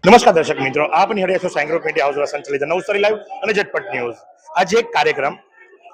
નમસ્કાર દર્શક મિત્રો, આપ નિહાળ્યા છો સાયંગ્રો પેટી હાઉસ દ્વારા સંચાલિત નવસારી લાઈવ અને ઝટપટ ન્યૂઝ। આજે એક કાર્યક્રમ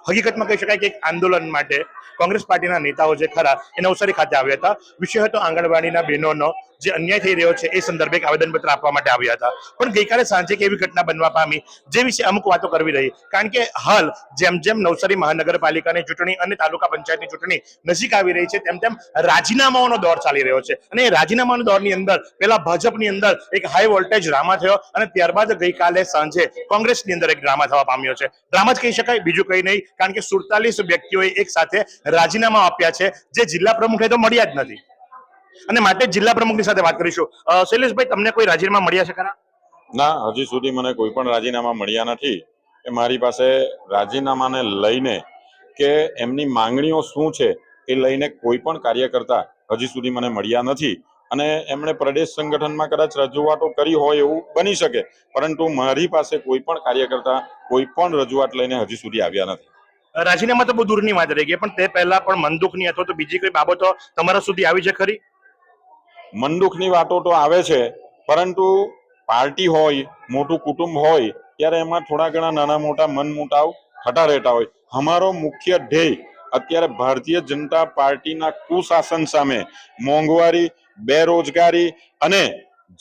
હકીકતમાં કહી શકાય કે એક આંદોલન માટે કોંગ્રેસ પાર્ટીના નેતાઓ જે ખરા એ નવસારી ખાતે આવ્યા હતા। વિષય હતો આંગણવાડીના બહેનોનો જે અન્યાય થઈ રહ્યો છે એ સંદર્ભે એક આવેદનપત્ર આપવા માટે આવ્યા હતા। પણ ગઈકાલે સાંજે એક એવી ઘટના બનવા પામી જે વિશે અમુક વાતો કરવી રહી, કારણ કે હાલ જેમ જેમ નવસારી મહાનગરપાલિકાની ચૂંટણી અને તાલુકા પંચાયતની ચૂંટણી નજીક આવી રહી છે તેમ તેમ રાજીનામાઓનો દોર ચાલી રહ્યો છે અને એ રાજીનામાના દોરની અંદર પેલા ભાજપની અંદર એક હાઈ વોલ્ટેજ ડ્રામા થયો અને ત્યારબાદ ગઈકાલે સાંજે કોંગ્રેસની અંદર એક ડ્રામા થવા પામ્યો છે। ડ્રામા જ કહી શકાય, બીજું કંઈ નહીં, કારણ કે 47 વ્યક્તિઓએ એક સાથે રાજીનામા આપ્યા છે જે જિલ્લા પ્રમુખે તો મળ્યા જ નથી અને માટે જિલ્લા પ્રમુખની સાથે વાત કરીશું। શૈલેષભાઈ, તમને કોઈ રાજીનામા મળ્યા છે ખરા? ના, હજી સુધી મને કોઈ પણ રાજીનામા મળ્યા નથી। કે મારી પાસે રાજીનામાને લઈને કે એમની માંગણીઓ શું છે એ લઈને કોઈ પણ કાર્યકર્તા હજી સુધી મને મળ્યા નથી અને એમણે પ્રદેશ સંગઠનમાં કદાચ રજૂઆતો કરી હોય એવું બની શકે, પરંતુ મારી પાસે કોઈ પણ કાર્યકર્તા કોઈ પણ રજૂઆત લઈને હજી સુધી આવ્યા નથી। રાજીનામા તો બહુ દૂરની વાત રહી ગઈ, પણ તે પહેલા પણ મનદુખની અથવા તો બીજી કોઈ બાબતો તમારા સુધી આવી છે ખરી? મનદુખની વાતો તો આવે છે, પરંતુ પાર્ટી હોય, મોટું કુટુંબ હોય ત્યારે એમાં થોડા ઘણા નાના મોટા મન મુટાવ થતા રહેતા હોય। અમારો મુખ્ય ધ્યેય અત્યારે ભારતીય જનતા પાર્ટીના કુશાસન સામે, મોંઘવારી, બેરોજગારી અને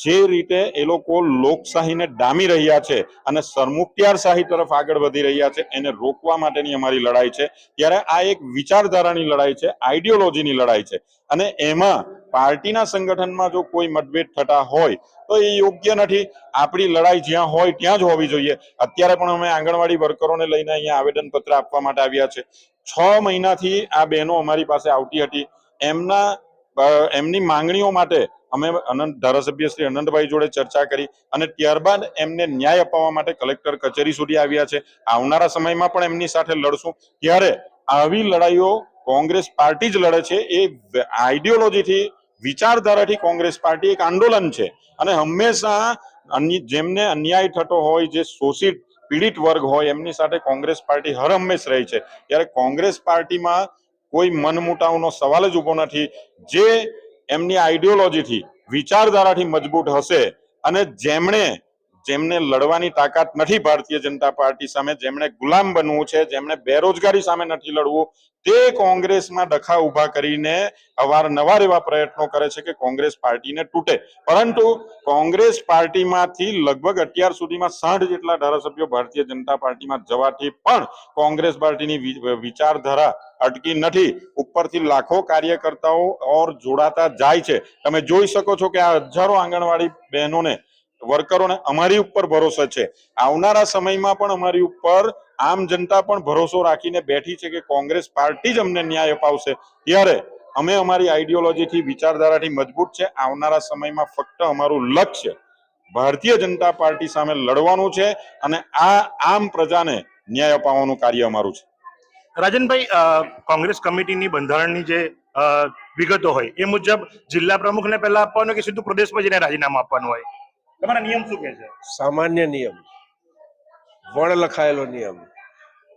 જે રીતે એ લોકો લોકશાહીને ડામી રહ્યા છે અને સરમુખત્યારશાહી તરફ આગળ વધી રહ્યા છે એને રોકવા માટેની અમારી લડાઈ છે। ત્યારે આ એક વિચારધારાની લડાઈ છે, આઈડિયોલોજીની લડાઈ છે અને એમાં પાર્ટીના સંગઠનમાં જો કોઈ મતભેદ થતા હોય તો એ યોગ્ય નથી। આપણી લડાઈ જ્યાં હોય ત્યાં જ હોવી જોઈએ। અત્યારે પણ અમે આંગણવાડી વર્કરોને લઈને અહીંયા આવેદનપત્ર આપવા માટે આવ્યા છે। 6 મહિનાથી આ બહેનો અમારી પાસે આવતી હતી, એમની માંગણીઓ માટે અમે ધારાસભ્ય શ્રી અનંતભાઈ જોડે ચર્ચા કરી અને ત્યારબાદ એમને ન્યાય અપાવવા માટે કલેક્ટર કચેરી સુધી આવ્યા છે। આવનારા સમયમાં પણ એમની સાથે લડશું। ત્યારે આવી લડાઈઓ કોંગ્રેસ પાર્ટી જ લડે છે, એ આઈડિયોલોજીથી, વિચારધારાથી કોંગ્રેસ પાર્ટી એક આંદોલન છે અને હંમેશા જેમને અન્યાય થતો હોય, જે શોષિત પીડિત વર્ગ હોય એમની સાથે કોંગ્રેસ પાર્ટી હર હંમેશ રહી છે। ત્યારે કોંગ્રેસ પાર્ટીમાં કોઈ મનમુટાવનો સવાલ જ ઉભો નથી। જે એમની આઈડિયોલોજીથી, વિચારધારાથી મજબૂત હશે અને જેમને લડવાની તાકાત નથી ભારતીય જનતા પાર્ટી સામે, જેમણે ગુલામ બનવું છે, જેમણે બેરોજગારી સામે નથી લડવું, તે કોંગ્રેસમાં ડખા ઉભા કરીને અવારનવાર એવા પ્રયત્નો કરે છે કે કોંગ્રેસ પાર્ટીને તૂટે। પરંતુ કોંગ્રેસ પાર્ટીમાંથી લગભગ અત્યાર સુધીમાં 60 જેટલા ધારાસભ્યો ભારતીય જનતા પાર્ટીમાં જવાથી પણ કોંગ્રેસ પાર્ટીની વિચારધારા અટકી નથી। ઉપરથી લાખો કાર્યકર્તાઓ ઓર જોડાતા જાય છે। તમે જોઈ શકો છો કે આ હજારો આંગણવાડી બહેનોને, વર્કરોને અમારી ઉપર ભરોસો છે। આવનારા સમયમાં પણ અમારી ઉપર આમ જનતા પણ ભરોસો રાખીને બેઠી છે કે કોંગ્રેસ પાર્ટી જ અમને ન્યાય અપાવશે। ત્યારે અમે અમારી આઈડિયોલોજીથી, વિચારધારાથી મજબૂત છે। આવનારા સમયમાં ફક્ત અમારું લક્ષ્ય ભારતીય જનતા પાર્ટી સામે લડવાનું છે અને આ આમ પ્રજાને ન્યાય અપાવવાનું કાર્ય અમારું છે। રાજનભાઈ, કોંગ્રેસ કમિટીની બંધારણની જે વિગતો હોય એ મુજબ જિલ્લા પ્રમુખને પહેલા આપવાનું કે સીધું પ્રદેશમાં જઈને રાજીનામું આપવાનું હોય? તમારા નિયમ શું કહે છે? સામાન્ય નિયમ, વણ લખાયેલો નિયમ,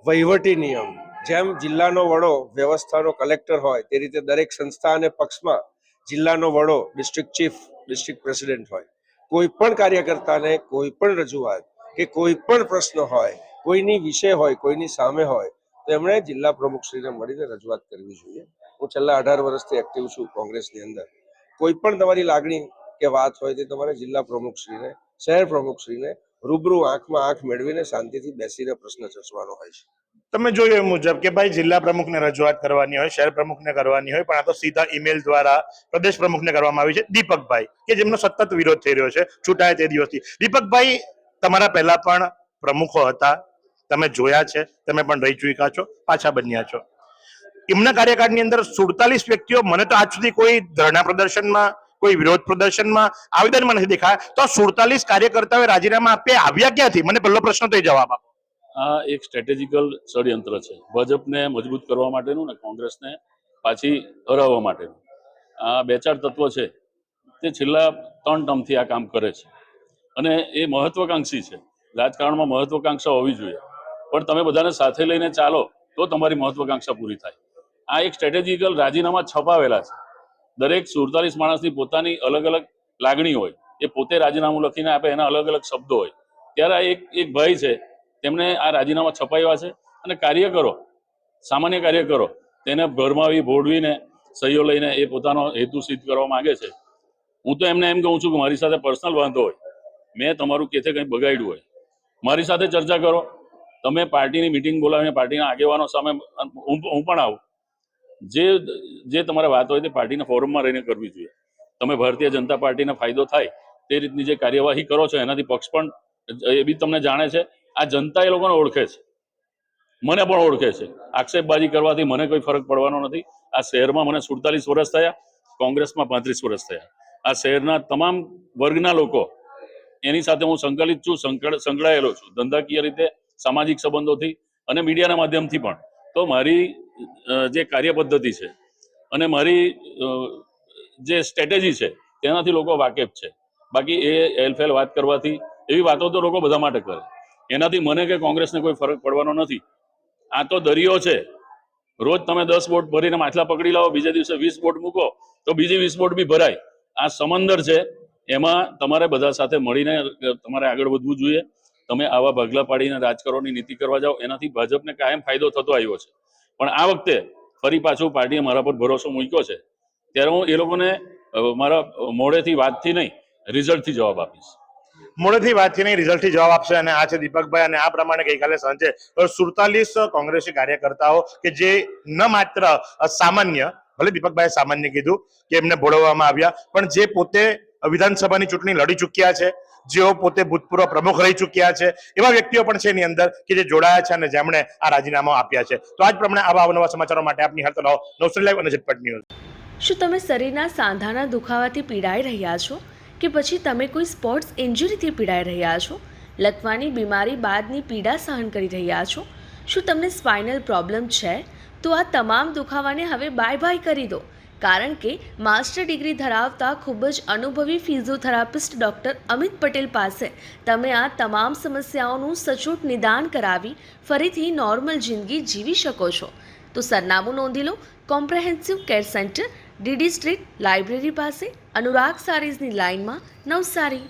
વહીવટી નિયમ, જેમ જિલ્લાનો વડો વ્યવસ્થાનો કલેક્ટર હોય તે રીતે દરેક સંસ્થા અને પક્ષમાં જિલ્લાનો વડો ડિસ્ટ્રિક્ટ ચીફ, ડિસ્ટ્રિક્ટ પ્રેસિડેન્ટ હોય। કોઈ પણ કાર્યકર્તાને કોઈ પણ રજૂઆત કે કોઈ પણ પ્રશ્ન હોય, કોઈની વિષય હોય, કોઈની સામે હોય તો એમણે જિલ્લા પ્રમુખશ્રીને મળીને રજૂઆત કરવી જોઈએ। હું છેલ્લા 18 વર્ષથી એક્ટિવ છું કોંગ્રેસની અંદર। કોઈ પણ તમારી લાગણી કે વાત હોય તે તમારે જિલ્લા પ્રમુખશ્રીને, શહેર પ્રમુખશ્રીને રૂબરૂ આંખમાં આંખ મેળવીને શાંતિથી બેસીને પ્રશ્ન ચર્ચવાનો હોય છે। તમે જોયું એ મુજબ કે ભાઈ જિલ્લા પ્રમુખને રજૂઆત કરવાની હોય, શહેર પ્રમુખને કરવાની હોય, પણ આ તો સીધા ઈમેલ દ્વારા પ્રદેશ પ્રમુખને કરવામાં આવી છે, દીપકભાઈ, કે જેમનો સતત વિરોધ થઈ રહ્યો છે છૂટાય તે દિવસથી। દીપકભાઈ, તમારા પહેલા પણ પ્રમુખો હતા, તમે જોયા છે, તમે પણ રહી ચૂક્યા છો, પાછા બન્યા છો। એમના કાર્યકાળની અંદર 47 વ્યક્તિઓ, મને તો આજ સુધી કોઈ ધરણા પ્રદર્શનમાં, કોઈ વિરોધ પ્રદર્શનમાં, આવેદનમાં નથી દેખાયા। તો 47 કાર્યકર્તાઓએ રાજીનામા આપ્યા, આવ્યા ક્યાંથી? મને પહેલો પ્રશ્ન તો એ જવાબ આપો। આ એક સ્ટ્રેટેજિકલ ષડયંત્ર છે, ભાજપને મજબૂત કરવા માટેનું ને કોંગ્રેસને પાછી હરાવવા માટેનું। આ 2-4 તત્વો છે તે છેલ્લા 3 ટર્મથી આ કામ કરે છે અને એ મહત્વાકાંક્ષી છે। રાજકારણમાં મહત્વાકાંક્ષા હોવી જોઈએ, પણ તમે બધાને સાથે લઈને ચાલો તો તમારી મહત્વાકાંક્ષા પૂરી થાય। આ એક સ્ટ્રેટેજિકલ રાજીનામા છપાવેલા છે। દરેક 47 માણસની પોતાની અલગ અલગ લાગણી હોય, એ પોતે રાજીનામું લખીને આપે, એના અલગ અલગ શબ્દો હોય. ત્યારે એક ભાઈ છે, તેમને આ રાજીનામા છપાવ્યા છે અને કાર્યકરો, સામાન્ય કાર્યકરો તેને ભરમાવી ભોળવીને સહીઓ લઈને એ પોતાનો હેતુ સિદ્ધ કરવા માંગે છે. હું તો એમને એમ કહું છું કે મારી સાથે પર્સનલ વાંધો હોય, મેં તમારું કેથે કંઈ બગાડ્યું હોય, મારી સાથે ચર્ચા કરો. તમે પાર્ટીની મિટિંગ બોલાવીને પાર્ટીના આગેવાનો સામે હું પણ આવું. જે તમારે વાત હોય તે પાર્ટીના ફોરમમાં રહીને કરવી જોઈએ. તમે ભારતીય જનતા પાર્ટીને ફાયદો થાય તે રીતની જે કાર્યવાહી કરો છો એનાથી પક્ષ પણ એ બી તમને જાણે છે. આ જનતા એ લોકોને ઓળખે છે, મને પણ ઓળખે છે. આક્ષેપબાજી કરવાથી મને કોઈ ફરક પડવાનો નથી. આ શહેરમાં મને 47 વર્ષ થયા, કોંગ્રેસમાં 35 વર્ષ થયા. આ શહેરના તમામ વર્ગના લોકો એની સાથે હું સંકલિત છું, સંકળાયેલો છું, ધંધાકીય રીતે, સામાજિક સંબંધોથી અને મીડિયાના માધ્યમથી પણ. તો મારી જે કાર્ય પદ્ધતિ છે અને મારી જે સ્ટ્રેટેજી છે તેનાથી લોકો વાકેફ છે. બાકી એ એલફેલ વાત કરવાથી એવી વાતો તો લોકો બધા માટે કરે, એનાથી મને કે કોંગ્રેસને કોઈ ફરક પડવાનો નથી. આ તો દરિયો છે. રોજ તમે 10 બોટ ભરીને માછલા પકડી લાવો, બીજા દિવસે 20 બોટ મૂકો તો બીજી 20 બોટ બી ભરાય. આ સમંદર છે, એમાં તમારે બધા સાથે મળીને તમારે આગળ વધવું જોઈએ. તમે આવા ભાગલા પાડીને રાજકારણની નીતિ કરવા જાઓ, એનાથી ભાજપને કાયમ ફાયદો થતો આવ્યો છે. પણ આ વખતે ફરી પાછું પાર્ટીએ મારા પર ભરોસો મૂક્યો છે, ત્યારે હું એ લોકોને મારા મોડેથી વાતથી નહીં, રિઝલ્ટથી જવાબ આપીશ. મોડેથી વાતથી નહીં, રિઝલ્ટથી જવાબ આપશે. અને આ છે દીપકભાઈ. અને આ પ્રમાણે ગઈકાલે સાંજે 47 કોંગ્રેસી કાર્યકર્તાઓ કે જે ન માત્ર સામાન્ય, ભલે દીપકભાઈએ સામાન્ય કીધું કે એમને ભોળવવામાં આવ્યા, પણ જે પોતે વિધાનસભાની ચૂંટણી લડી ચૂક્યા છે, જેઓ પોતે ભૂતપૂર્વ પ્રમુખ રહી ચૂક્યા છે, એવા વ્યક્તિઓ પણ છે એની અંદર કે જે જોડાયા છે અને જેમણે આ રાજીનામા આપ્યા છે. તો આજ પ્રમાણે આવા અવનવા સમાચારો માટે આપની હાથ રહો નવસારી લાઈવ અને ઝટપટ ન્યૂઝ. શું તમે શરીરના સાંધાના દુખાવાથી પીડાઈ રહ્યા છો કે પછી તમે કોઈ સ્પોર્ટ્સ ઇન્જરીથી પીડાઈ રહ્યા છો? લકવાની બીમારી બાદની પીડા સહન કરી રહ્યા છો? શું તમને સ્પાઇનલ પ્રોબ્લેમ છે? તો આ તમામ દુખાવાને હવે બાય બાય કરી દો, કારણ કે માસ્ટર ડિગ્રી ધરાવતા ખૂબ જ અનુભવી ફિઝિયોથેરાપિસ્ટ ડૉક્ટર અમિત પટેલ પાસે તમે આ તમામ સમસ્યાઓનું સચોટ નિદાન કરાવી ફરીથી નોર્મલ જિંદગી જીવી શકો છો. તો સરનામું નોંધી લો. Comprehensive care centre, DD street, library પાસે, અનુરાગ સારીઝની લાઇનમાં, નવસારી.